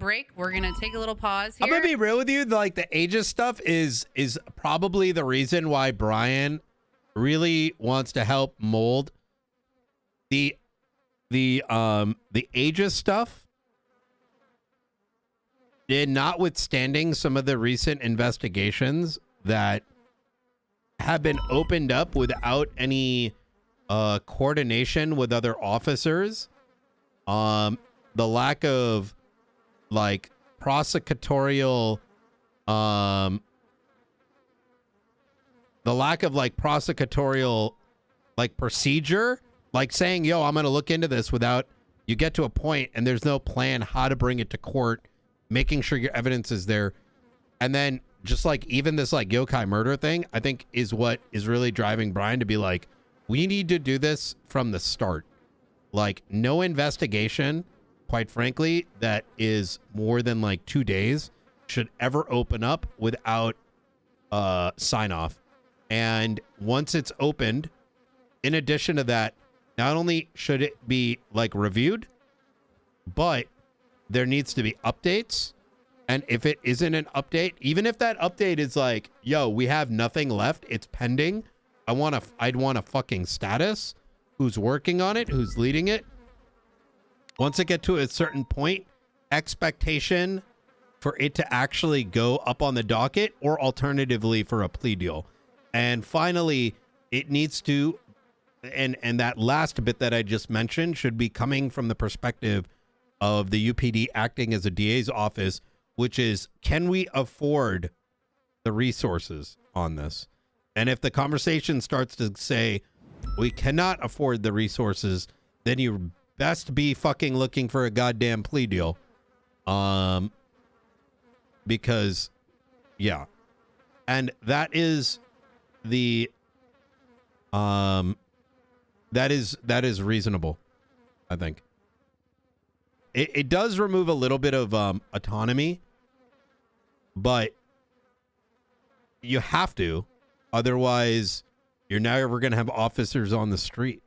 break. We're gonna take a little pause here. I'm gonna be real with you. Like the Aegis stuff is probably the reason why Brian really wants to help mold the Aegis stuff. And notwithstanding some of the recent investigations that have been opened up without any coordination with other officers, the lack of like prosecutorial like procedure, like saying, yo, I'm gonna look into this, without you get to a point and there's no plan how to bring it to court, making sure your evidence is there. And then just like even this like yokai murder thing, I think is what is really driving Brian to be like, we need to do this from the start. Like no investigation, quite frankly, that is more than like 2 days should ever open up without sign off. And once it's opened, in addition to that, not only should it be like reviewed, but there needs to be updates. And if it isn't an update, even if that update is like, yo, we have nothing left, it's pending, I'd want a fucking status, who's working on it, who's leading it. Once it get to a certain point, expectation for it to actually go up on the docket, or alternatively for a plea deal. And finally, it needs to, and that last bit that I just mentioned should be coming from the perspective of the UPD acting as a DA's office, which is, can we afford the resources on this? And if the conversation starts to say, we cannot afford the resources, then you best be fucking looking for a goddamn plea deal. Because, yeah. And that is the, that is reasonable, I think. It does remove a little bit of autonomy, but you have to. Otherwise, you're never going to have officers on the street.